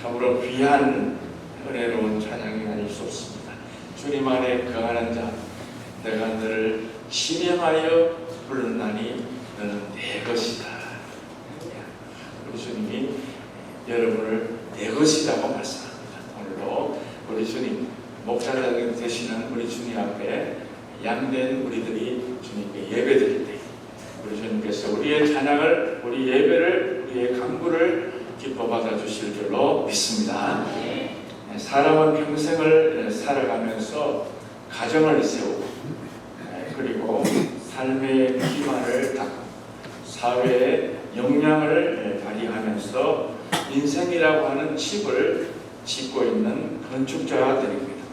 참으로 귀한 은혜로운 찬양이 아닐 수 없습니다. 주님 안에 거하는 자, 내가 너를 지명하여 부르나니 너는 내 것이다. 우리 주님이 여러분을 내 것이라고 말씀합니다. 오늘도 우리 주님, 목자장 되시는 우리 주님 앞에 양된 우리들이 주님께 예배드릴 때 우리 주님께서 우리의 찬양을, 우리 예배를, 우리의 간구를 기뻐 받아주실 줄로 믿습니다. 사람은 평생을 살아가면서 가정을 세우고 그리고 삶의 기반을 닦고 사회의 역량을 발휘하면서 인생이라고 하는 집을 짓고 있는 건축자가 됩니다.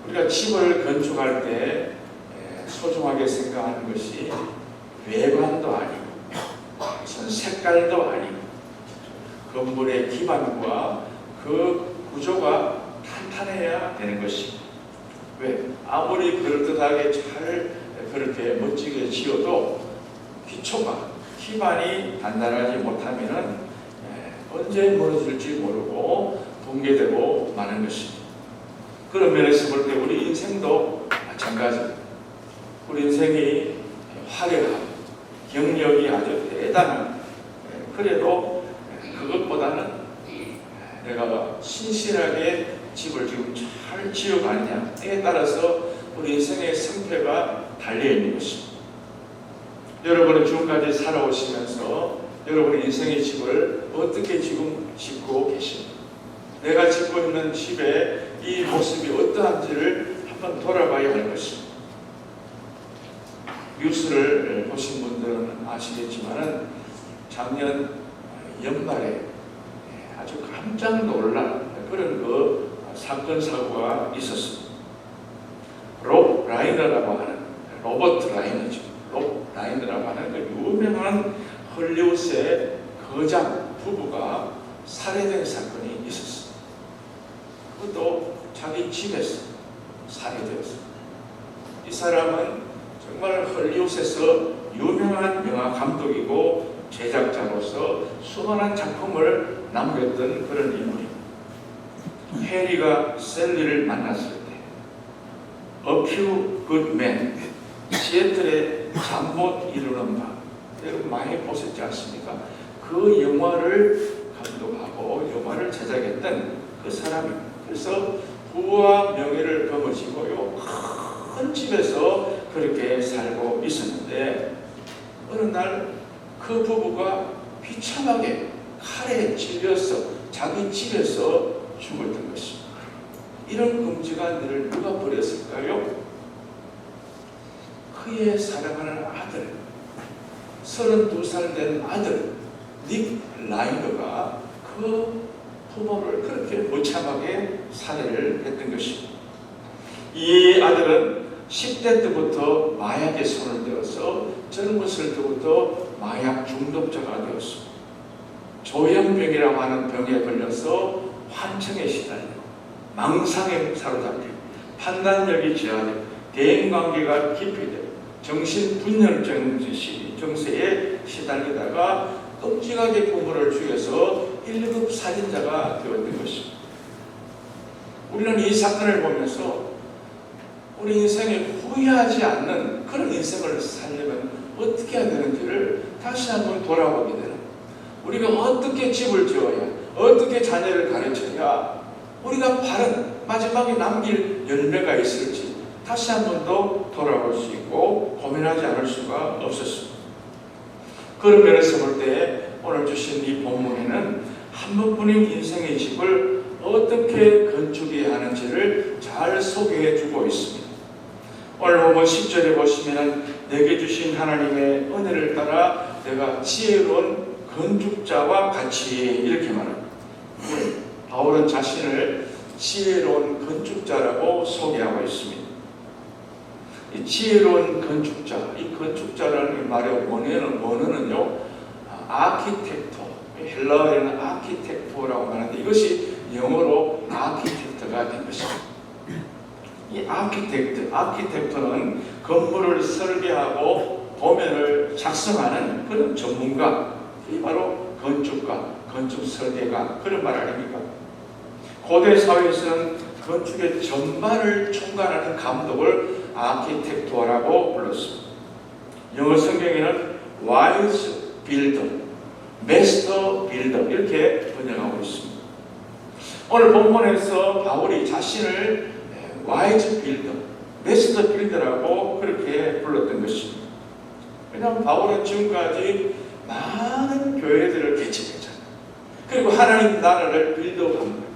우리가 집을 건축할 때 소중하게 생각하는 것이 외관도 아니고 무슨 색깔도 아니고 건물의 기반과 그 구조가 탄탄해야 되는 것입니다. 왜? 아무리 그럴듯하게 잘 그렇게 멋지게 지어도 기초가, 기반이 단단하지 못하면 언제 무너질지 모르고 붕괴되고 마는 것입니다. 그런 면에서 볼 때 우리 인생도 마찬가지입니다. 우리 인생이 화려하고 경력이 아주 대단한, 그래도 그것보다는 내가 신실하게 집을 지금 잘 지어가느냐 때에 따라서 우리 인생의 승패가 달려있는 것입니다. 여러분은 지금까지 살아오시면서 여러분의 인생의 집을 어떻게 지금 짓고 계십니까? 내가 짓고 있는 집의 이 모습이 어떠한지를 한번 돌아봐야 할 것입니다. 뉴스를 보신 분들은 아시겠지만 작년 연말에 아주 깜짝 놀란 그런 그 사건 사고가 있었습니다. 롭 라이너라고 하는, 로버트 라이너죠. 롭 라이너라고 하는 그 유명한 헐리우드의 거장 부부가 살해된 사건이 있었습니다. 그것도 자기 집에서 살해되었습니다. 이 사람은 정말 헐리우드에서 유명한 영화 감독이고 제작자로서 수많은 작품을 남겼던 그런 인물입니다. 해리가 셀리를 만났을 때 A Few Good Men, 시애틀의 잠 못 이루는 밤, 여러분 많이 보셨지 않습니까? 그 영화를 감독하고 영화를 제작했던 그 사람입니다. 그래서 부와 명예를 거머쥐고요, 큰 집에서 그렇게 살고 있었는데 어느 날 그 부부가 비참하게 칼에 찔려서 자기 집에서 죽었던 것입니다. 이런 금지관들을 누가 버렸을까요? 그의 사랑하는 아들, 32살 된 아들 닉 라이너가 그 부모를 그렇게 무참하게 살해를 했던 것입니다. 이 아들은 10대 때부터 마약에 손을 대어서 젊었을 때부터 마약 중독자가 되었습니다. 조현병이라고 하는 병에 걸려서 환청에 시달리고 망상에 사로잡히고 판단력이 저하되고 대인관계가 기피되고 정신분열증 증세에 시달리다가 끔찍하게 부모를 죽여서 1급 살인자가 되었던 것입니다. 우리는 이 사건을 보면서 우리 인생에 후회하지 않는 그런 인생을 살려면 어떻게 해야 되는지를 다시 한번 돌아보게 되는, 우리가 어떻게 집을 지어야, 어떻게 자녀를 가르쳐야 우리가 바른 마지막에 남길 열매가 있을지 다시 한번 더 돌아볼 수 있고 고민하지 않을 수가 없었습니다. 그런 면에서 볼 때 오늘 주신 이 본문에는 한 번뿐인 인생의 집을 어떻게 건축해야 하는지를 잘 소개해 주고 있습니다. 오늘 본문 10절에 보시면 내게 주신 하나님의 은혜를 따라 내가 지혜로운 건축자와 같이 이렇게 말합니다. 바울은 자신을 지혜로운 건축자라고 소개하고 있습니다. 이 지혜로운 건축자, 이 건축자라는 말의 원어는요, 아키텍토, 헬라어에는 아키텍토라고 하는데 이것이 영어로 아키텍트가 된 것입니다. 이 아키텍트는 건물을 설계하고 도면을 작성하는 그런 전문가, 이 바로 건축가, 건축 설계가 그런 말 아닙니까? 고대 사회에서는 건축의 전반을 총괄하는 감독을 아키텍토라고 불렀습니다. 영어 성경에는 와이즈 빌더, 메스터 빌더 이렇게 번역하고 있습니다. 오늘 본문에서 바울이 자신을 와이즈 빌더, 메스터 빌더라고 그렇게 불렀던 것입니다. 왜냐하면 바울은 지금까지 많은 교회들을 개척했잖아요. 그리고 하나님 나라를 빌드업한 거예요.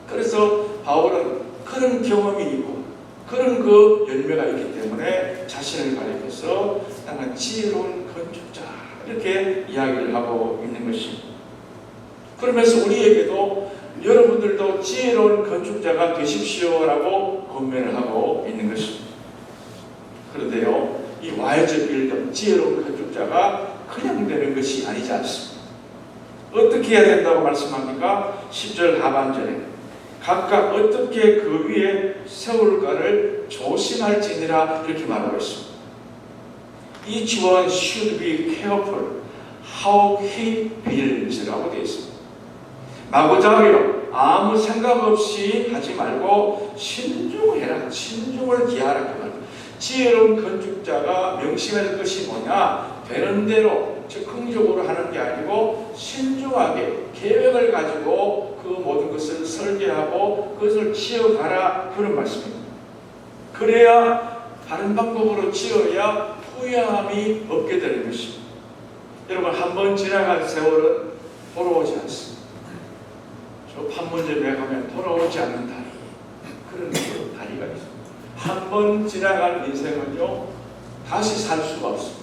그래서 바울은 그런 경험이 있고 그런 그 열매가 있기 때문에 자신을 가리켜서 나는 지혜로운 건축자 이렇게 이야기를 하고 있는 것입니다. 그러면서 우리에게도 여러분들도 지혜로운 건축자가 되십시오라고 권면을 하고 있는 것입니다. 그런데요, 이 와이즈 빌더, 지혜로운 건축자가 그냥 되는 것이 아니지 않습니다. 어떻게 해야 된다고 말씀합니까? 10절 하반절에 각각 어떻게 그 위에 세울까를 조심할지니라 이렇게 말하고 있습니다. Each one should be careful how he builds라고 되어 있습니다. 마구잡이로 아무 생각 없이 하지 말고 신중해라. 신중을 기하라. 그 말. 지혜로운 건축자가 명심할 것이 뭐냐? 되는 대로 즉흥적으로 하는 게 아니고 신중하게 계획을 가지고 그 모든 것을 설계하고 그것을 지어가라. 그런 말씀입니다. 그래야 다른 방법으로 지어야 후회함이 없게 되는 것입니다. 여러분, 한번 지나간 세월은 돌아오지 않습니다. 저 판문점에 가면 돌아오지 않는 다리, 그런 다리가 있습니다. 한 번 지나간 인생은요 다시 살 수가 없습니다.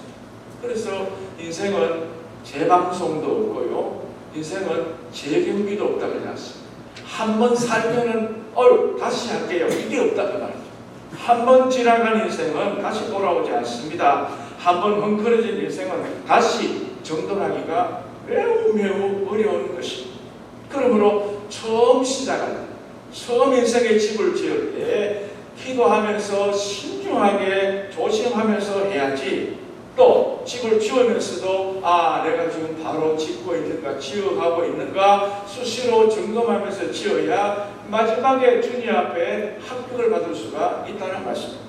그래서 인생은 재방송도 없고요, 인생은 재경비도 없다 그러지 않습니다. 한 번 살면은 다시 할게요 이게 없다 그 말이죠. 한 번 지나간 인생은 다시 돌아오지 않습니다. 한 번 헝클어진 인생은 다시 정돈하기가 매우 어려운 것입니다. 그러므로 처음 시작할 때, 처음 인생의 집을 지을 때 기도하면서 신중하게 조심하면서 해야지, 또 집을 지으면서도 내가 지금 바로 짓고 있는가 지어가고 있는가 수시로 점검하면서 지어야 마지막에 주님 앞에 합격을 받을 수가 있다는 말씀입니다.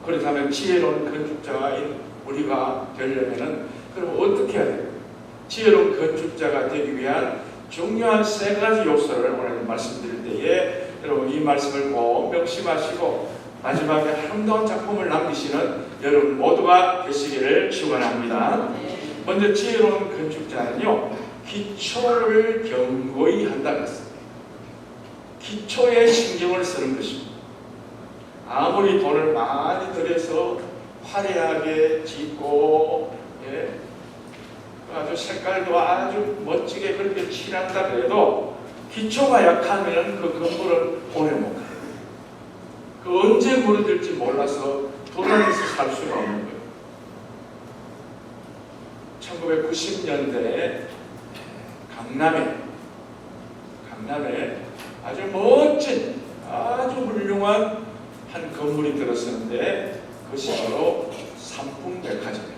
그렇다면 지혜로운 건축자인 우리가 되려면 그럼 어떻게 해야 돼요? 지혜로운 건축자가 되기 위한 중요한 세 가지 요소를 오늘 말씀드릴 때에 여러분 이 말씀을 꼭 명심하시고 마지막에 아름다운 작품을 남기시는 여러분 모두가 되시기를 축원합니다. 먼저 지혜로운 건축자는요, 기초를 견고히 한다는 것입니다. 기초에 신경을 쓰는 것입니다. 아무리 돈을 많이 들여서 화려하게 짓고 아주 색깔도 아주 멋지게 그렇게 칠한다 그래도 기초가 약하면 그 건물은 오래 못 가요. 그 언제 무너질지 몰라서 돌아다니면서 살 수가 없는 거예요. 1990년대에 강남에 아주 멋진 아주 훌륭한 한 건물이 들었었는데 그것이 바로 삼풍백화점이에요.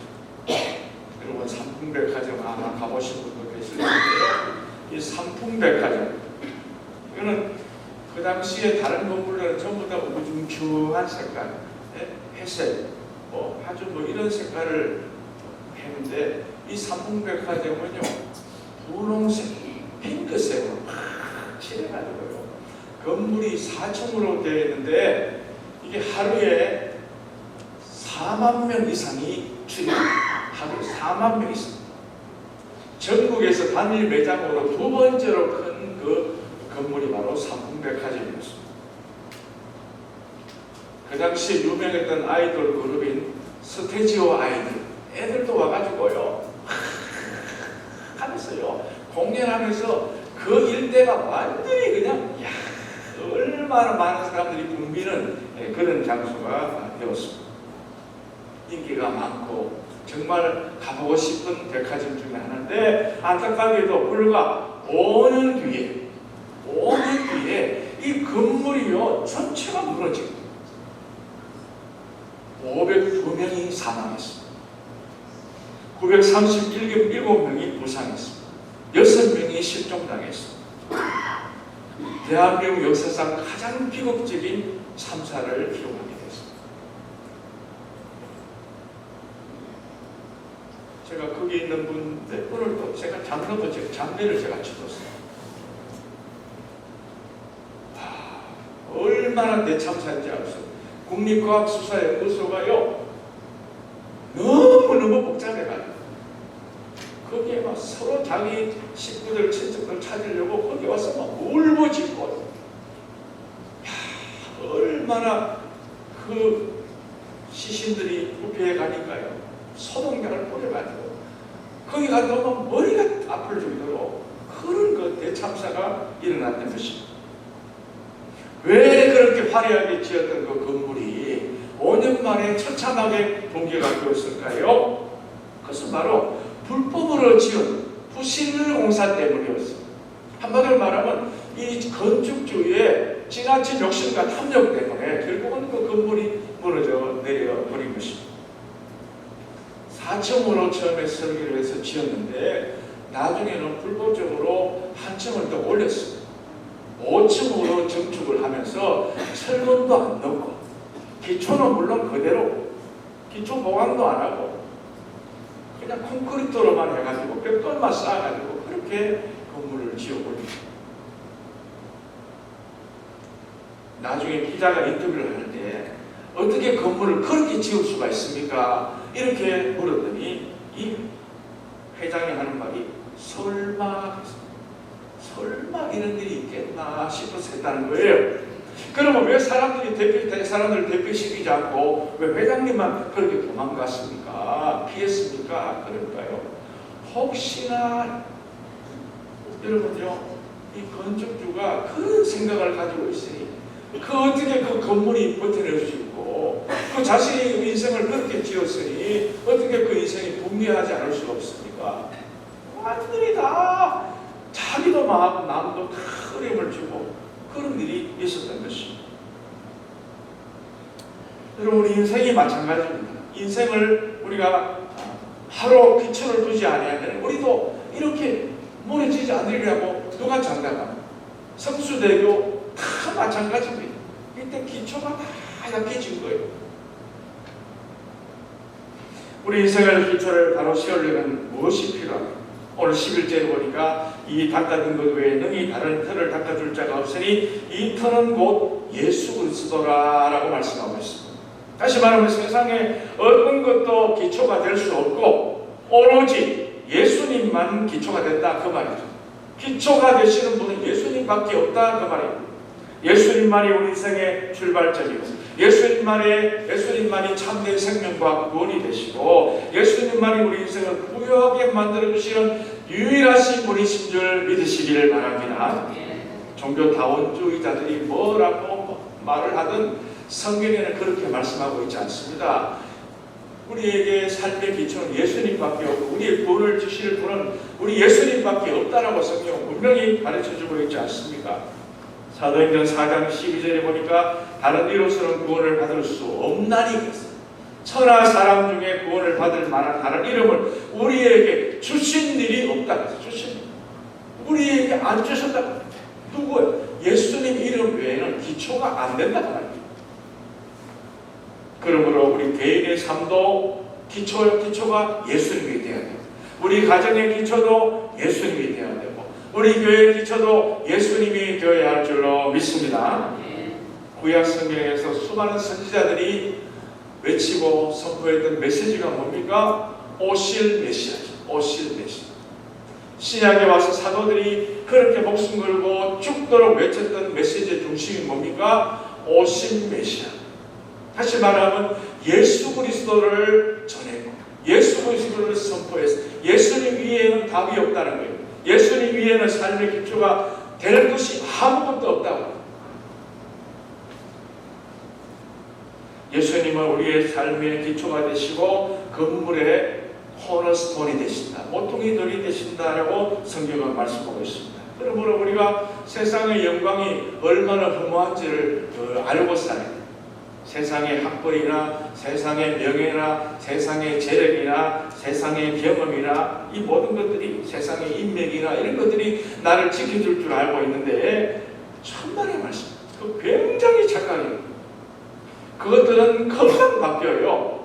여러분 삼풍백화점 아마 가보신 분도 계실 텐데요. 이 삼풍백화점 이거는 그 당시에 다른 건물들은 전부 다 우중충한 색깔, 회색, 아주 이런 색깔을 했는데 이 삼풍백화점은요 분홍색, 핑크색으로 막 칠해가지고요 건물이 4층으로 되어 있는데 이게 하루에 4만 명 이상이 출입합니다. 하루에 4만 명 이상. 전국에서 단일 매장으로 두 번째로 큰 그 건물이 바로 삼풍백화점이었습니다. 그 당시에 유명했던 아이돌 그룹인 스테지오 아이들, 애들도 와가지고요 하면서요 공연하면서 그 일대가 완전히 그냥 얼마나 많은 사람들이 붐비는 그런 장소가 되었습니다. 인기가 많고 정말 가보고 싶은 백화점 중에 하나인데 안타깝게도 불과 5년 뒤에 이 건물이요 전체가 무너지고 502명이 사망했습니다. 937명이 부상했습니다. 6명이 실종당했습니다. 대한민국 역사상 가장 비극적인 참사를 기록하게 됐습니다. 제가 거기 있는 분 몇 분을 또 제가 장로도 장례를 제가 치렀어요. 얼마나 대참사인지 알았어요. 국립과학수사연구소가요 너무너무 복잡해가지고 거기에 막 서로 자기 식구들, 친척들 찾으려고 거기 와서 막 울부짖고, 얼마나 그 시신들이 부패해 가니까요. 소독약을 뿌려가지고 거기 가서 막 머리가 아플 정도로 그런 그 대참사가 일어났던 것입니다. 왜 그렇게 화려하게 지었던 그 건물이 5년 만에 처참하게 붕괴가 되었을까요? 그것은 바로 불법으로 지은 부실공사 때문이었습니다. 한마디로 말하면 이 건축주의 지나친 욕심과 탐욕 때문에 결국은 그 건물이 무너져 내려버린 것입니다. 4층으로 처음에 설계를 해서 지었는데 나중에는 불법적으로 한 층을 더 올렸습니다. 5층으로 증축을 하면서 철근도 안 넣고 기초는 물론 그대로 기초 보강도 안 하고 그냥 콘크리트로만 해가지고 벽돌만 쌓아가지고 그렇게 건물을 지어버립니다. 나중에 기자가 인터뷰를 하는데 어떻게 건물을 그렇게 지을 수가 있습니까? 이렇게 물었더니 이 회장이 하는 말이 설마 이런 일이 있겠나 싶어서 했다는 거예요. 그러면 왜 사람들을 대표시키지 않고 왜 회장님만 그렇게 도망갔습니까? 피했습니까? 그럴까요? 혹시나 여러분요, 이 건축주가 그런 생각을 가지고 있으니 어떻게 그 건물이 버텨낼 수 있고 그 자신의 인생을 그렇게 지었으니 어떻게 그 인생이 붕괴하지 않을 수가 없습니까? 완전히 다 자기도 마음 남도 다 어려움을 주고 그런 일이 있었던 것입니다. 여러분, 우리 인생이 마찬가지입니다. 인생을 우리가 하루 기초를 두지 않으면 우리도 이렇게 무너지지 않으려고 누가 장담합니까? 성수대교 다 마찬가지입니다. 이때 기초가 다 약해진 거예요. 우리 인생의 기초를 바로 세우려면 무엇이 필요합니까? 오늘 11절에 보니까 이 닦아둔 것 외에 능히 다른 터를 닦아줄 자가 없으니 이 터는 곧 예수 그리스도라라고 말씀하고 있습니다. 다시 말하면 세상에 어떤 것도 기초가 될 수 없고 오로지 예수님만 기초가 됐다 그 말이죠. 기초가 되시는 분은 예수님밖에 없다 그 말입니다. 예수님만이 우리 인생의 출발점이고 예수님만이 참된 생명과 구원이 되시고 예수님만이 우리 인생을 부유하게 만들어주시는 유일하신 분이신 줄 믿으시기를 바랍니다. 종교다원주의자들이 뭐라고 말을 하든 성경에는 그렇게 말씀하고 있지 않습니다. 우리에게 삶의 기초는 예수님밖에 없고 우리의 구원을 주실 분은 우리 예수님밖에 없다라고 성경은 분명히 가르쳐주고 있지 않습니까? 사도행전 4장 12절에 보니까 다른 이로서는 구원을 받을 수 없나니 그랬어요. 천하 사람 중에 구원을 받을 만한 다른 이름을 우리에게 주신 일이 없다 그랬어요. 주신 일. 우리에게 안 주셨다 그랬어요. 누구예요? 예수님 이름 외에는 기초가 안 된다 말이에요. 그러므로 우리 개인의 삶도 기초가 예수님이 되어야 돼요. 우리 가정의 기초도 예수님이 되어야 되고 우리 교회의 기초도 예수님이 되어야 할 줄로 믿습니다. 구약 성경에서 수많은 선지자들이 외치고 선포했던 메시지가 뭡니까? 오실 메시아죠. 오실 메시아. 신약에 와서 사도들이 그렇게 목숨 걸고 죽도록 외쳤던 메시지의 중심이 뭡니까? 오실 메시아. 다시 말하면 예수 그리스도를 전했고 예수 그리스도를 선포해서 예수님 위에는 답이 없다는 거예요. 예수님 위에는 삶의 기초가 될 것이 아무것도 없다고. 예수님은 우리의 삶의 기초가 되시고 건물의 코너스톤이 되신다. 모퉁이 돌이 되신다라고 성경은 말씀하고 있습니다. 그러므로 우리가 세상의 영광이 얼마나 허무한지를 알고 살아야 돼요. 세상의 학벌이나 세상의 명예나 세상의 재력이나 세상의 경험이나 이 모든 것들이 세상의 인맥이나 이런 것들이 나를 지켜줄 줄 알고 있는데 천만의 말씀, 그 굉장히 착각이에요. 그것들은 금방 바뀌어요.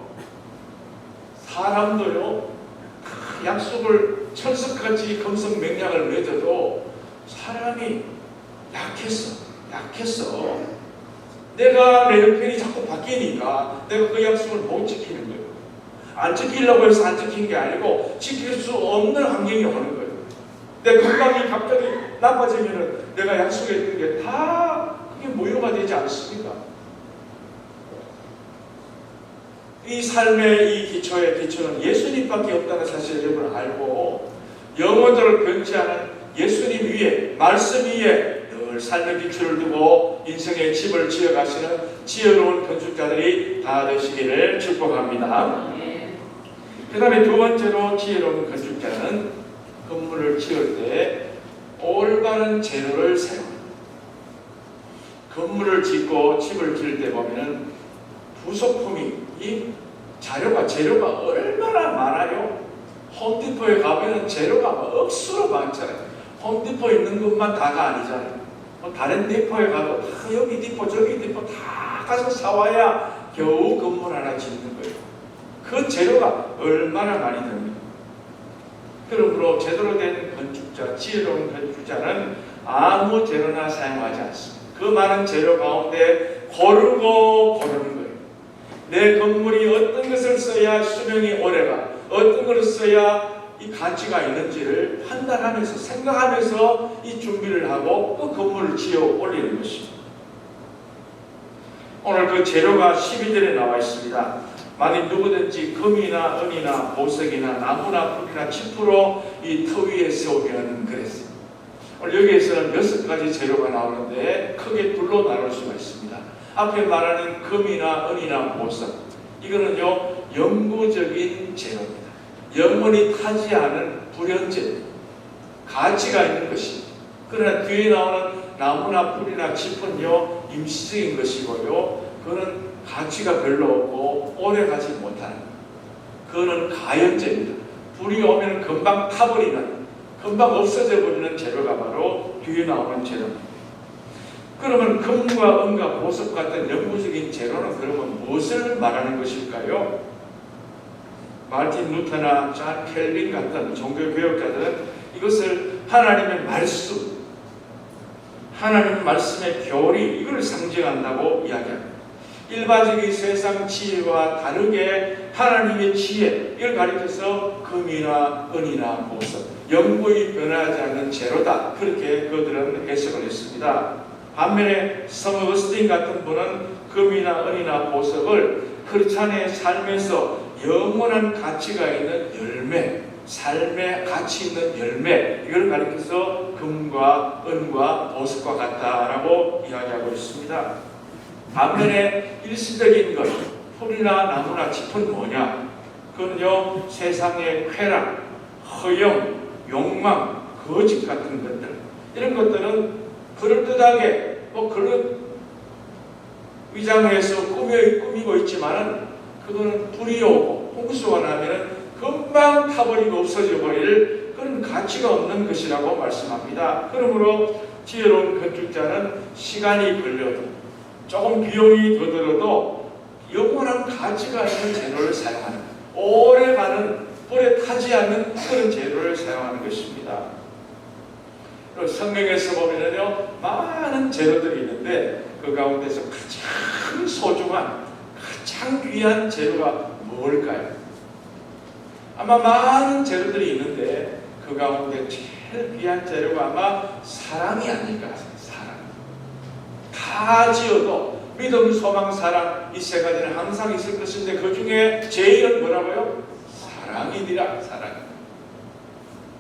사람도요, 약속을 철석같이 금성맹약을 맺어도 사람이 약했어. 내가 내 형편이 자꾸 바뀌니까 내가 그 약속을 못 지키는 거예요. 안 지키려고 해서 안 지킨 게 아니고 지킬 수 없는 환경이 오는 거예요. 내 건강이 갑자기 나빠지면 내가 약속했던 게 다 그게 무효가 되지 않습니까? 이 삶의 이 기초는 예수님밖에 없다는 사실을 여러분 알고 영원토록 변치 않은 예수님 위에, 말씀 위에 늘 삶의 기초를 두고 인생의 집을 지어가시는 지혜로운 건축자들이 다 되시기를 축복합니다. 그 다음에 두 번째로 지혜로운 건축자는 건물을 지을 때 올바른 재료를 사용합니다. 건물을 짓고 집을 지을 때 보면은 부속품이, 이 재료가 얼마나 많아요. 홈디포에 가면은 재료가 억수로 많잖아요. 홈디포 있는 것만 다가 아니잖아요. 다른 디포에 가도 다 여기 디포 저기 디포 다 가서 사와야 겨우 건물 하나 짓는 거예요. 그 재료가 얼마나 많이 듭니까? 그러므로 제대로 된 건축자, 지혜로운 건축자는 아무 재료나 사용하지 않습니다. 그 많은 재료 가운데 고르고 고르는 거예요. 내 건물이 어떤 것을 써야 수명이 오래가, 어떤 것을 써야 이 가치가 있는지를 판단하면서 생각하면서 이 준비를 하고 그 건물을 지어 올리는 것입니다. 오늘 그 재료가 12절에 나와 있습니다. 만일 누구든지 금이나 은이나 보석이나 나무나 풀이나 칩으로 이 터 위에 세우면 그랬습니다. 오늘 여기에서는 6가지 재료가 나오는데 크게 둘로 나눌 수가 있습니다. 앞에 말하는 금이나 은이나 보석, 이거는요 영구적인 재료입니다. 영원히 타지 않은 불연재, 가치가 있는 것입니다. 그러나 뒤에 나오는 나무나 풀이나 칩은요 임시적인 것이고요, 그거는 가치가 별로 없고 오래 가지 못하는, 그거는 가연재입니다. 불이 오면 금방 타버리는, 금방 없어져 버리는 재료가 바로 뒤에 나오는 재료입니다. 그러면 금과 은과 보석 같은 영구적인 재료는 그러면 무엇을 말하는 것일까요? 마틴 루터나 존 켈빈 같은 종교개혁자들은 이것을 하나님의 말씀, 하나님 말씀의 교리, 이걸 상징한다고 이야기합니다. 일반적인 세상 지혜와 다르게 하나님의 지혜, 이걸 가리켜서 금이나 은이나 보석, 영구히 변하지 않는 재료다, 그렇게 그들은 해석을 했습니다. 반면에 성 어거스틴 같은 분은 금이나 은이나 보석을 크리스찬의 삶에서 영원한 가치가 있는 열매, 삶의 가치 있는 열매, 이걸 가리켜서 금과 은과 보석과 같다라고 이야기하고 있습니다. 반면에 일시적인 것, 풀이나 나무나 짚은 뭐냐? 그건요 세상의 쾌락, 허영, 욕망, 거짓 같은 것들, 이런 것들은 그럴듯하게 그런 위장해서 꾸미고 있지만은 그거는 불이 오고 홍수가 나면은 금방 타버리고 없어져 버릴 그런 가치가 없는 것이라고 말씀합니다. 그러므로 지혜로운 건축자는 시간이 걸려도 조금 비용이 더 들어도 영원한 가치가 있는 재료를 사용하는, 오래가는, 오래 타지 않는 그런 재료를 사용하는 것입니다. 성경에서 보면요 많은 재료들이 있는데 그 가운데서 가장 소중한, 가장 귀한 재료가 뭘까요? 아마 많은 재료들이 있는데 그 가운데 제일 귀한 재료가 아마 사랑이 아닐까 하세요. 사랑. 다 지어도 믿음, 소망, 사랑, 이 세 가지는 항상 있을 것인데 그 중에 제일은 뭐라고요? 사랑이니라. 사랑.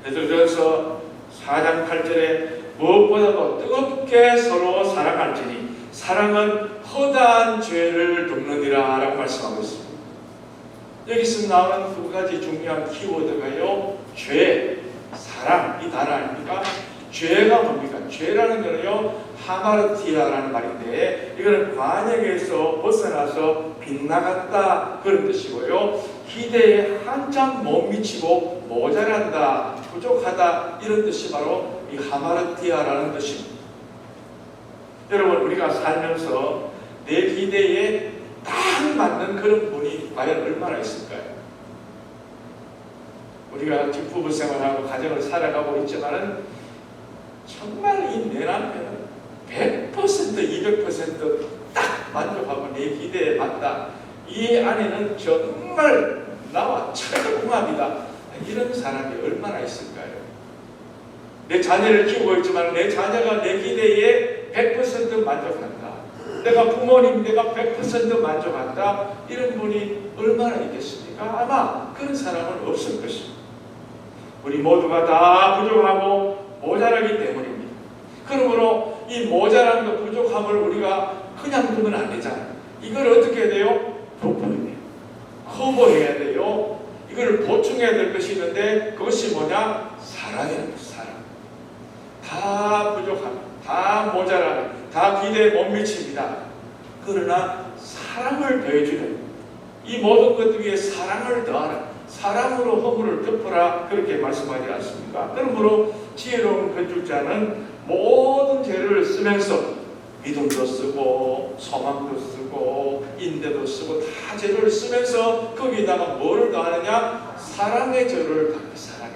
베드로전서 4장 8절에 무엇보다도 뜨겁게 서로 사랑할지니 사랑은 허다한 죄를 덮느니라 라고 말씀하고 있습니다. 여기서 나오는 두 가지 중요한 키워드가요 죄, 사랑, 이 단어 아닙니까? 죄가 뭡니까? 죄라는 거는요, 하마르티아라는 말인데, 이거는 관역에서 벗어나서 빗나갔다 그런 뜻이고요. 기대에 한참 못 미치고 모자란다, 부족하다 이런 뜻이 바로 이 하마르티아라는 뜻입니다. 여러분, 우리가 살면서 내 기대에 딱 맞는 그런 분이 과연 얼마나 있을까요? 우리가 집부부 생활하고 가정을 살아가고 있지만은 정말 이 내 남편은 100%, 200%딱 만족하고 내 기대에 맞다. 이 아내는 정말 나와 철공합니다. 이런 사람이 얼마나 있을까요? 내 자녀를 키우고 있지만 내 자녀가 내 기대에 100% 만족한다. 내가 부모님 내가 100% 만족한다. 이런 분이 얼마나 있겠습니까? 아마 그런 사람은 없을 것입니다. 우리 모두가 다 부족하고 모자라기 때문입니다. 그러므로 이 모자람과 부족함을 우리가 그냥 두면 안 되잖아요. 이걸 어떻게 해야 돼요? 덮어야 돼요. 커버해야 돼요. 이걸 보충해야 될 것이 있는데 그것이 뭐냐? 사랑이라는 거예요. 사랑. 다 부족합니다. 다 모자랍니다. 다 기대에 못 미칩니다. 그러나 사랑을 더해주는 이 모든 것들 위에 사랑을 더하라. 사랑으로 허물을 덮어라. 그렇게 말씀하지 않습니까? 그러므로 지혜로운 건축자는 모든 재료를 쓰면서 믿음도 쓰고 소망도 쓰고 인대도 쓰고 다 재료를 쓰면서 거기다가 뭐를 더하느냐? 사랑의 재료를 더하는 사랑해.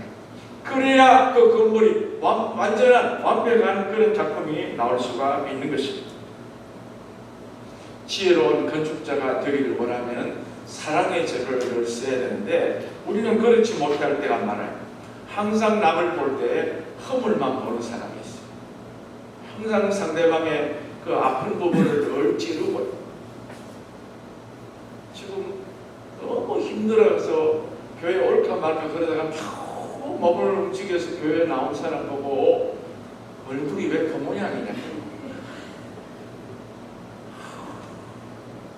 그래야 그 건물이 완전한 완벽한 그런 작품이 나올 수가 있는 것입니다. 지혜로운 건축자가 되기를 원하면 사랑의 재료를 써야 되는데 우리는 그렇지 못할 때가 많아요. 항상 남을 볼 때 허물만 보는 사람이 있어요. 항상 상대방의 그 아픈 부분을 늘 찌르고요. 지금 너무 힘들어서 교회 올까 말까 그러다가 겨우 몸을 움직여서 교회에 나온 사람 보고 얼굴이 왜 그 모양이냐.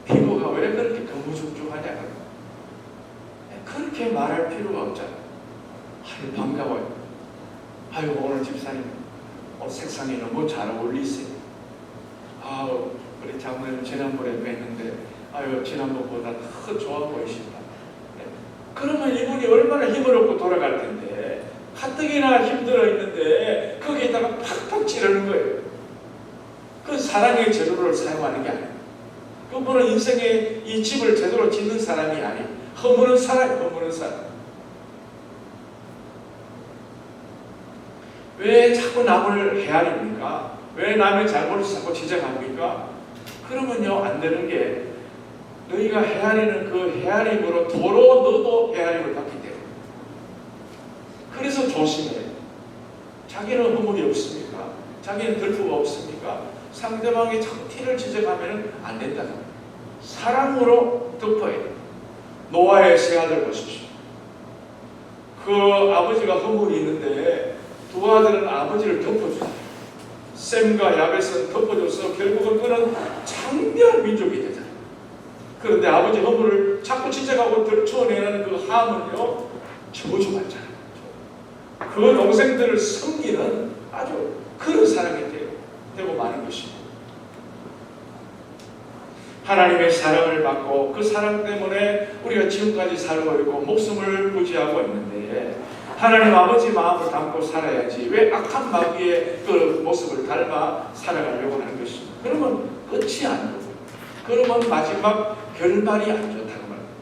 피부가 왜 그렇게 거무죽죽하냐. 그렇게 말할 필요가 없잖아요. 아유, 반가워요. 아유, 오늘 집사님 옷 색상이 너무 잘 어울리세요. 아우, 우리 장모님 지난번에 뵀는데 아유, 지난번보다 더 좋아 보이신다. 네. 그러면 이분이 얼마나 힘을 얻고 돌아갈 텐데 가뜩이나 힘들어 있는데 거기에다가 팍팍 찌르는 거예요. 그 사랑의 재료를 사용하는 게 아니에요. 그분은 인생의 이 집을 제대로 짓는 사람이 아니에요. 허무는 사람, 허무는 사람. 왜 자꾸 남을 헤아립니까? 왜 남의 잘못을 자꾸 지적합니까? 그러면요, 안 되는 게 너희가 헤아리는 그 헤아림으로 도로 너도 헤아림을 받기 때문에. 그래서 조심해. 자기는 허물이 없습니까? 자기는 들프가 없습니까? 상대방의 자꾸 티를 지적하면 안 된다는 거예요. 사랑으로 덮어야 돼요. 노아의 세 아들 보십시오. 그 아버지가 허물이 있는데 두 아들은 아버지를 덮어주잖아요. 셈과 야벳은 덮어줘서 결국은 그는 창대한 민족이 되잖아요. 그런데 아버지 허물을 자꾸 지적하고 들춰내는 그 함은요, 저주받잖아요. 그 동생들을 섬기는 아주 그런 사랑이 되고 마는 것입니다. 하나님의 사랑을 받고 그 사랑 때문에 우리가 지금까지 살고 있고 목숨을 부지하고 있는데 하나님 아버지 마음을 담고 살아야지 왜 악한 마귀의 그 모습을 닮아 살아가려고 하는 것입니다. 그러면 끝이 안 좋고 그러면 마지막 결말이 안 좋다고 말합니다.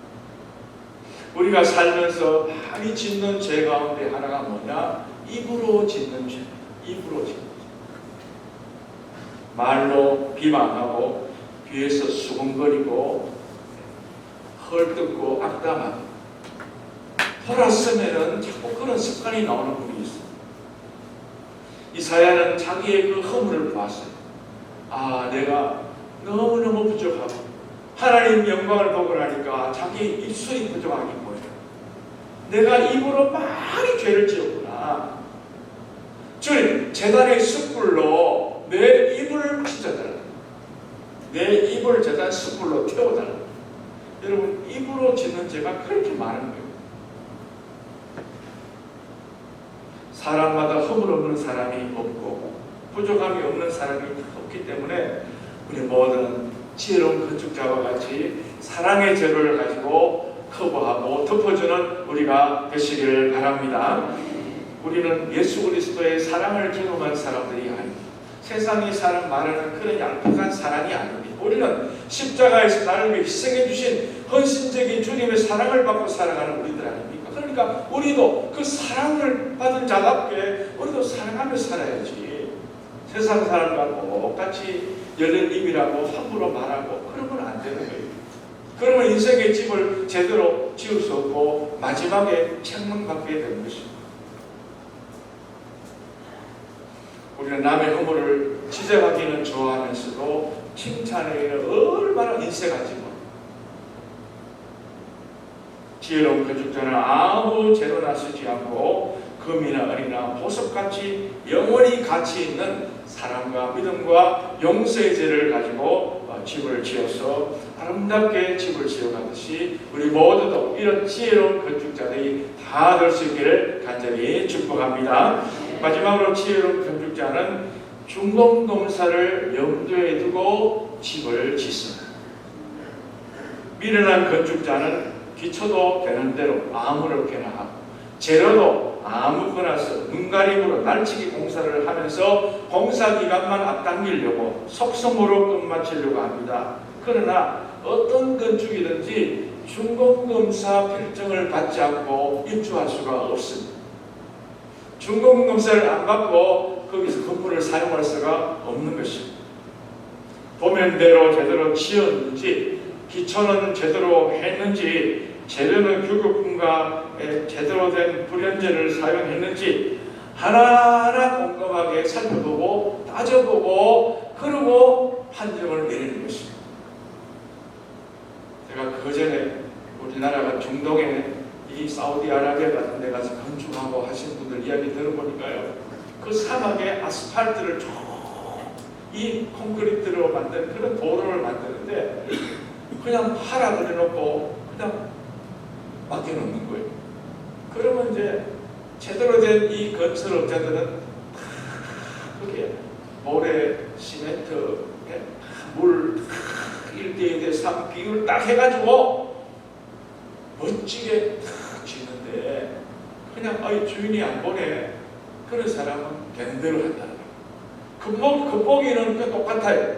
우리가 살면서 많이 짓는 죄 가운데 하나가 뭐냐? 입으로 짓는 죄. 입으로 짓는 죄. 말로 비방하고 뒤에서 수근거리고 헐뜯고 악담하고 돌았으면은 자꾸 그런 습관이 나오는 분이 있어요. 이사야는 자기의 그 허물을 보았어요. 아, 내가 너무너무 부족하고 하나님 영광을 보고 나니까 자기 입술이 부족하게 보여요. 내가 입으로 많이 죄를 지었구나. 주님, 제단의 숯불로 내 입을 찢어달라. 내 입을 제단 숯불로 태워달라. 여러분, 입으로 짓는 죄가 그렇게 많은 거예요. 사람마다 허물 없는 사람이 없고 부족함이 없는 사람이 없기 때문에 우리 모든 지혜로운 건축자와 같이 사랑의 재료를 가지고 커버하고 덮어주는 우리가 되시기를 바랍니다. 우리는 예수 그리스도의 사랑을 경험한 사람들이 아닙니다. 세상이 사람 말하는 그런 얄팍한 사랑이 아닙니다. 우리는 십자가에서 나를 위해 희생해 주신 헌신적인 주님의 사랑을 받고 살아가는 우리들 아닙니까? 그러니까 우리도 그 사랑을 받은 자답게 우리도 사랑하며 살아야지. 세상 사람과 똑같이 열린 입이라고 함부로 말하고 그러면 안 되는 거예요. 그러면 인생의 집을 제대로 지을 수 없고 마지막에 책망받게 되는 것입니다. 우리는 남의 허물을 지적하기는 좋아하면서도 칭찬하기는 얼마나 인색한지 모릅니다. 지혜로운 건축자는 아무 재료나 쓰지 않고 금이나 은이나 보석같이 영원히 가치 있는 사랑과 믿음과 용서의 죄를 가지고 집을 지어서 아름답게 집을 지어가듯이 우리 모두도 이런 지혜로운 건축자들이 다 될 수 있기를 간절히 축복합니다. 마지막으로 지혜로운 건축자는 중공검사를 염두에 두고 집을 짓습니다. 미련한 건축자는 기초도 되는 대로 아무렇게나 하고 재료도 아무거나 써 눈가림으로 날치기 공사를 하면서 공사 기간만 앞당기려고 속성으로 끝마치려고 합니다. 그러나 어떤 건축이든지 중공검사 필증을 받지 않고 입주할 수가 없습니다. 중공검사를 안 받고 거기서 건물을 사용할 수가 없는 것입니다. 도면대로 제대로 지었는지 기초는 제대로 했는지 재료는 규격품과에 제대로 된 불연제를 사용했는지 하나하나 꼼꼼하게 살펴보고 따져보고 그리고 판정을 내리는 것입니다. 제가 그전에 우리나라가 중동에 이 사우디아라비아 같은 데 가서 건축하고 하신 분들 이야기 들어보니까요, 그 사막에 아스팔트를 쭉 이 콘크리트로 만든 그런 도로를 만드는데 그냥 하라 그래놓고 그냥 맡겨놓는 거예요. 그러면 이제 제대로 된 이 건설업자들은 그게 모래, 시멘트, 물 1대1대 3 비율 딱 해가지고 멋지게 탁 짓는데 그냥 주인이 안 보내. 그런 사람은 되는 대로 한다는 거예요. 겉보기는 똑같아요.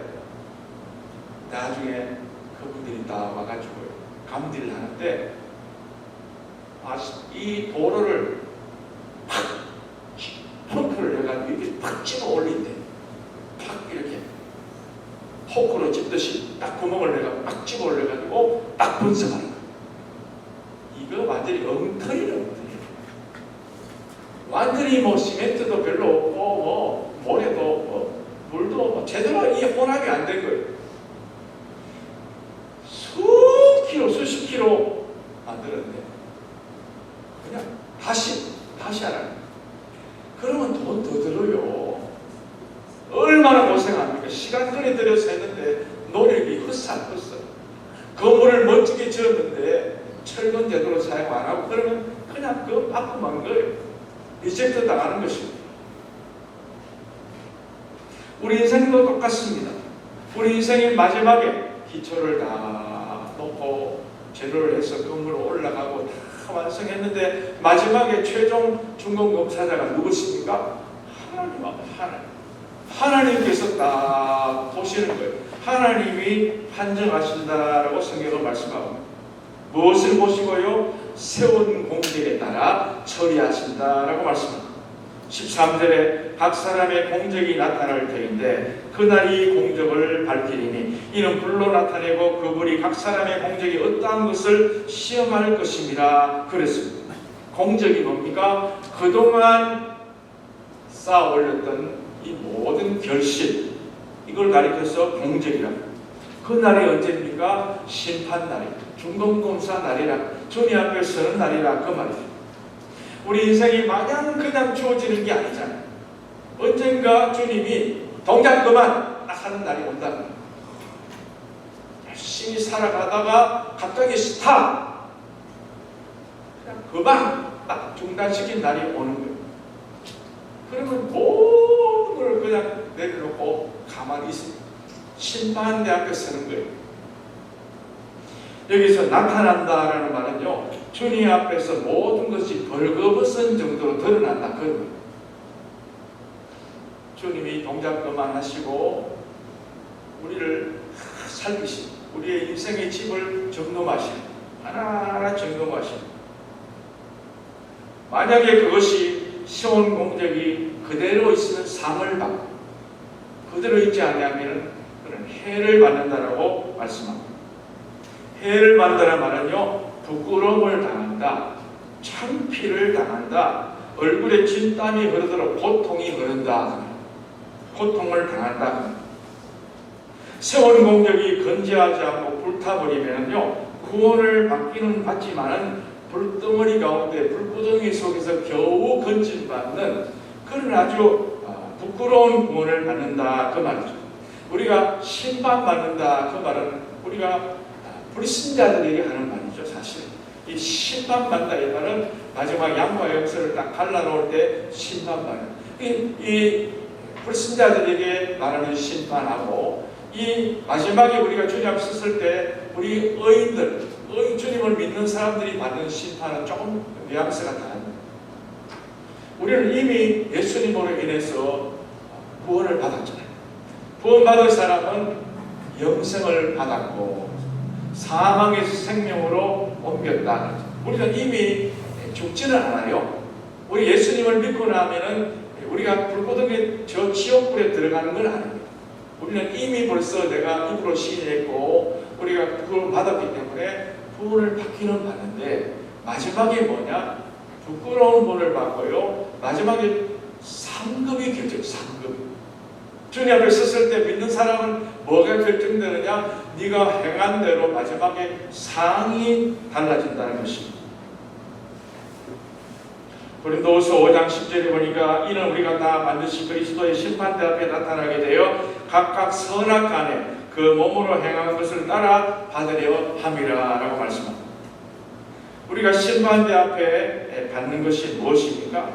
나중에 그분들이 다 와가지고 감딜을 하는데 이 도로를 팍 펌프를 해가지고 이렇게 팍 집어 올린대. 팍 이렇게 호크로 집듯이 딱 구멍을 내가 팍 집어 올려가지고 딱 분석하는 거예요. 이거 완전히 엉터리는 엉터리. 완전히 뭐 시멘트도 별로 없고 뭐 모래도 뭐 물도 뭐 제대로 이 혼합이 안 된 거예요. 수십 킬로 만들었는데 그냥 다시 하라는. 그러면 돈 더 들어요. 얼마나 고생합니까? 시간들이 들여서 했는데 노력이 헛살. 건물을 멋지게 지었는데 철근 제대로 사용 안 하고 그러면 그냥 그거 받고 만 거예요. 리젝트 당하는 것입니다. 우리 인생도 똑같습니다. 우리 인생의 마지막에 기초를 다 놓고 재료를 해서 건물로 올라가고 다 완성했는데 마지막에 최종 중공검사자가 누구십니까? 하나님 앞에 하나님께서 딱 보시는 거예요. 하나님이 판정하신다라고 성경은 말씀하고 무엇을 보시고요? 세운 공적에 따라 처리하신다라고 말씀합니다. 13절에 각 사람의 공적이 나타날 터인데 그날이 공적을 밝히리니 이는 불로 나타내고 그 불이 각 사람의 공적이 어떠한 것을 시험할 것입니다. 그랬습니다. 공적이 뭡니까? 그동안 쌓아 올렸던 이 모든 결실, 이걸 가리켜서 공적이라. 그 날이 언제입니까? 심판날이다. 중공검사 날이라. 주님 앞에 서는 날이라. 그 말이죠. 우리 인생이 마냥 그냥 주어지는 게 아니잖아요. 언젠가 주님이 동작 그만 딱 하는 날이 온다는 거예요. 열심히 살아가다가 갑자기 스탑! 그냥 그만 딱 중단시킨 날이 오는 거예요. 그러면 모든 걸 그냥 내려놓고 가만히 있어요. 심판대 앞에 서는 거예요. 여기서 나타난다라는 말은요, 주님 앞에서 모든 것이 벌거벗은 정도로 드러난다. 그런 거예요. 주님이 동작 그만하시고 우리를 살피시고 우리의 인생의 집을 점검하시고 하나하나 점검하시고, 만약에 그것이 시온 공적이 그대로 있으면 상을 받고 그대로 있지 않으면 그런 해를 받는다라고 말씀합니다. 해를 받는다는 말은요, 부끄러움을 당한다, 창피를 당한다, 얼굴에 진땀이 흐르도록 고통이 흐른다, 고통을 당한다. 세월 공적이 건재하지 않고 불타버리면요, 구원을 받기는 받지만은 불덩어리 가운데 불구덩이 속에서 겨우 건진받는 그런 아주 부끄러운 구원을 받는다, 그 말이죠. 우리가 심판받는다, 그 말은 우리가 불신자들에게 하는 말이죠. 사실 이 심판받는다 이 말은 마지막 양과 염소를 딱 갈라놓을 때 심판받는, 이 불신자들에게 말하는 심판하고, 이 마지막에 우리가 주님 앞에 섰을 때 우리 의인들, 주님을 믿는 사람들이 받는 심판은 조금 뉘앙스가 다릅니다. 우리는 이미 예수님으로 인해서 구원을 받았잖아요. 구원받은 사람은 영생을 받았고 사망에서 생명으로 옮겼다. 우리는 이미 죽지는 않아요. 우리 예수님을 믿고 나면은 우리가 불구덩이 저 지옥불에 들어가는 건 아닙니다. 우리는 이미 벌써 내가 입으로 시인했고 우리가 구원을 받았기 때문에 구원을 받기는 받는데, 마지막에 뭐냐? 부끄러운 구원을 받고요, 마지막에 상급이 결정. 상급. 주님 앞에 섰을 때 믿는 사람은 뭐가 결정되느냐? 네가 행한 대로 마지막에 상이 달라진다는 것입니다. 고린도후서 5장 10절에 보니까 이는 우리가 다 반드시 그리스도의 심판대 앞에 나타나게 되어 각각 선악간에 그 몸으로 행한 것을 따라 받으려 함이라 라고 말씀합니다. 우리가 심판대 앞에 받는 것이 무엇입니까?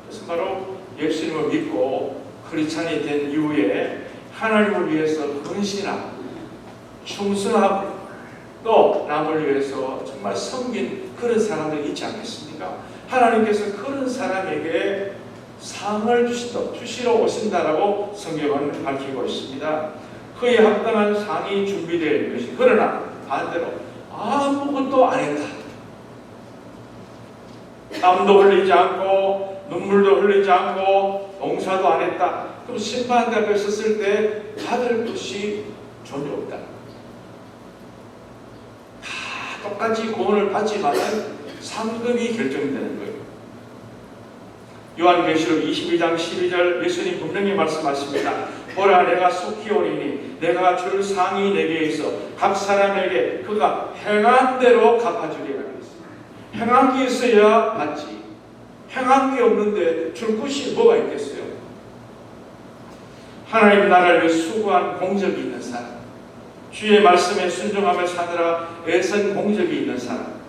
그것은 바로 예수님을 믿고 크리스찬이 된 이후에 하나님을 위해서 헌신하고 충성하고 또 남을 위해서 정말 섬긴 그런 사람들이 있지 않겠습니까? 하나님께서 그런 사람에게 상을 주시러 오신다라고 성경은 밝히고 있습니다. 그에 합당한 상이 준비되어 있는 것이, 그러나 반대로 아무것도 안 했다, 땀도 흘리지 않고 눈물도 흘리지 않고 농사도 안 했다, 그럼 심판대 앞에 섰을 때 받을 것이 전혀 없다. 다 똑같이 구원을 받지만 상급이 결정되는 거예요. 요한계시록 22장 12절 예수님 분명히 말씀하십니다. 보라, 내가 속히 오리니 내가 줄 상이 내게 있어 각 사람에게 그가 행한 대로 갚아주리라 그랬습니다. 행한 게 있어야 받지, 행한 게 없는데 줄 것이 뭐가 있겠어요? 하나님 나라를 위해 수고한 공적이 있는 사람, 주의 말씀에 순종하며 사느라 애쓴 공적이 있는 사람,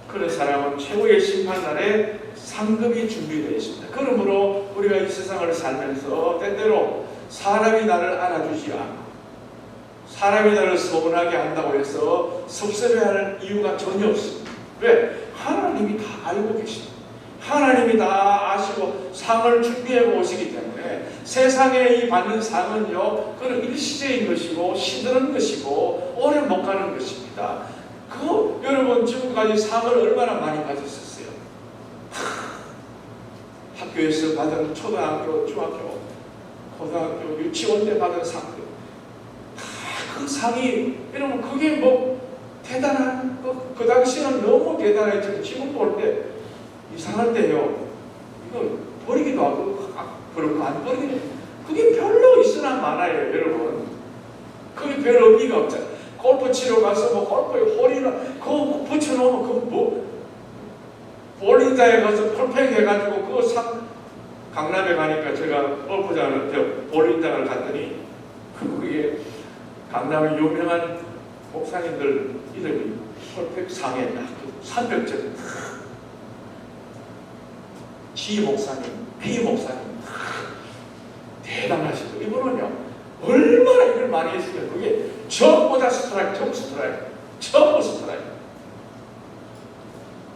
그런 사람은 최후의 심판날에 상급이 준비되어 있습니다. 그러므로 우리가 이 세상을 살면서 때때로 사람이 나를 알아주지 않고 사람이 나를 서운하게 한다고 해서 섭섭해할 이유가 전혀 없습니다. 왜? 하나님이 다 알고 계십니다. 하나님이 다 아시고 상을 준비하고 오시기 때문에 세상에 이 받는 상은요, 그건 일시적인 것이고 시드는 것이고 오래 못 가는 것입니다. 여러분 지금까지 상을 얼마나 많이 받으셨어요? 학교에서 받은 초등학교, 중학교, 고등학교, 유치원 때 받은 상들, 그 상이, 여러분 그게 뭐 대단한, 그 당시에는 너무 대단했죠. 지금 볼 때 이상한데요, 이거 버리기도 하고 그렇고 안 버리기도, 그게 별로 있으나 많아요. 여러분 그게 별 의미가 없잖아요. 골프 치러 가서 뭐 골프에 홀이나 그거 붙여놓으면 그거 뭐 볼링장에 가서 펄팽 해가지고 그거 상, 강남에 가니까 제가 골프장을 볼링장을 갔더니 그게 강남의 유명한 목사님들 이름이 펄펙 상에 300점 시 목사님, 피 목사님 대단하시죠. 이분은요 얼마나 일을 많이 했으면 그게 전부 다 스트라이크, 전부 스트라이크.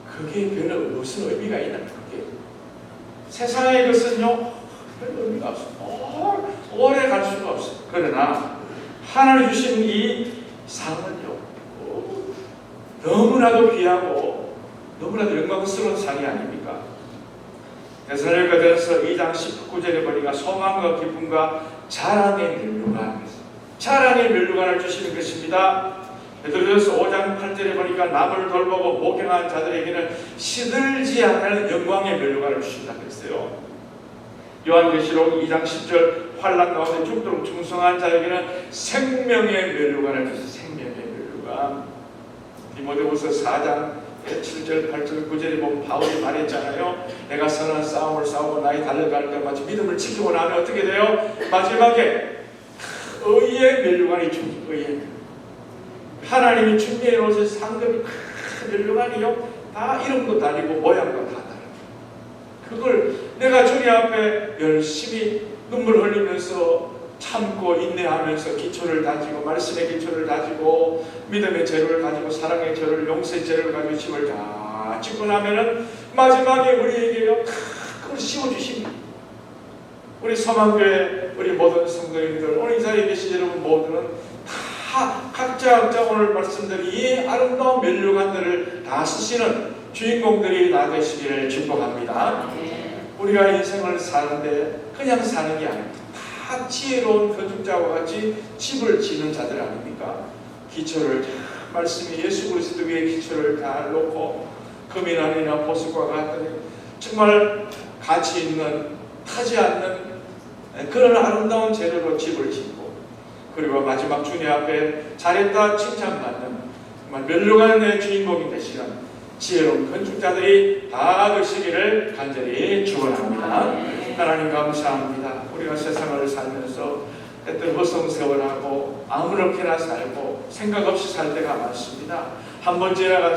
그게 별로 무슨 의미가 있나? 그게 세상의 것은요 별 의미가 없어요. 오래 갈 수가 없어요. 그러나 하나님 주신 이 상은요 너무나도 귀하고 너무나도 영광스러운 상이 아닙니까? 데살로니가전서 2장 19절에 보니까 소망과 기쁨과 자랑의 면류관, 자랑의 면류관을 주시는 것입니다. 베드로전서 5장 8절에 보니까 남을 돌보고 목행한 자들에게는 시들지 않는 영광의 면류관을 주신다 그랬어요. 요한계시록 2장 10절 환난 가운데 죽도록 충성한 자에게는 생명의 면류관을 주신 생명의 면류관. 디모데후서 4장 7절, 8절, 9절에 보면 바울이 말했잖아요. 내가 선한 싸움을 싸우고 나의 달려갈 때마치 믿음을 지키고 나면 어떻게 돼요? 마지막에 의의 면류관이 줍니다. 의의. 하나님이 준비해 놓으신 상급이 큰 면류관이요. 다 이름도 다르고 모양도 다 다르고. 그걸 내가 주님 앞에 열심히 눈물 흘리면서 참고 인내하면서 기초를 다지고 말씀의 기초를 다지고 믿음의 재료를 가지고 사랑의 재료를 용서의 재료를 가지고 집을 다 짓고 나면은 마지막에 우리에게요 그걸 씌워주십니다. 우리 서망교회 우리 모든 성도님들 오늘 이 자리에 계신 여러분 모두는 다 각자 오늘 말씀드린 이 아름다운 면류관들을 다 쓰시는 주인공들이 다 되시기를 축복합니다. 우리가 인생을 사는데 그냥 사는 게 아닙니다. 다 지혜로운 건축자와 같이 집을 지는 자들 아닙니까? 기초를 말씀이 예수 그리스도 위에 기초를 다 놓고 금이나무나 보석과 같은 정말 가치 있는 타지 않는 그런 아름다운 재료로 집을 짓고 그리고 마지막 주님 앞에 잘했다 칭찬받는 정말 면류관의 주인공이 되시는 지혜로운 건축자들이 다 되시기를 간절히 축원합니다. 하나님 감사합니다. 우리가 세상을 살면서 때때로 허송세월하고 아무렇게나 살고 생각 없이 살 때가 많습니다. 한 번 지나간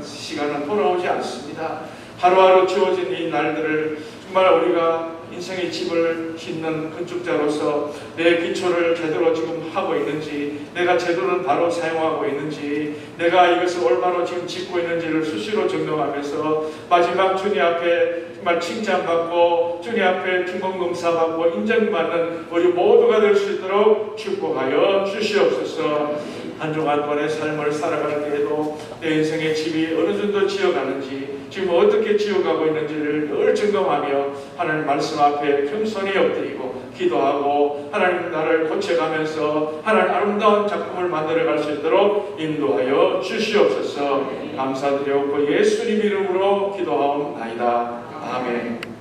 시간은 돌아오지 않습니다. 하루하루 주어진 이 날들을 정말 우리가 인생의 집을 짓는 건축자로서 내 기초를 제대로 지금 하고 있는지, 내가 제도는 바로 사용하고 있는지, 내가 이것을 올바로 지금 짓고 있는지를 수시로 점검하면서 마지막 주님 앞에 정말 칭찬받고 주님 앞에 중공검사받고 인정받는 우리 모두가 될 수 있도록 축복하여 주시옵소서. 한 주간 번의 삶을 살아갈 때에도 내 인생의 집이 어느 정도 지어가는지, 지금 어떻게 지어가고 있는지를 늘 점검하며 하나님 말씀 앞에 겸손히 엎드리고 기도하고 하나님 나를 고쳐가면서 하나님 아름다운 작품을 만들어갈 수 있도록 인도하여 주시옵소서. 감사드리옵고 예수님 이름으로 기도하옵나이다. 아멘.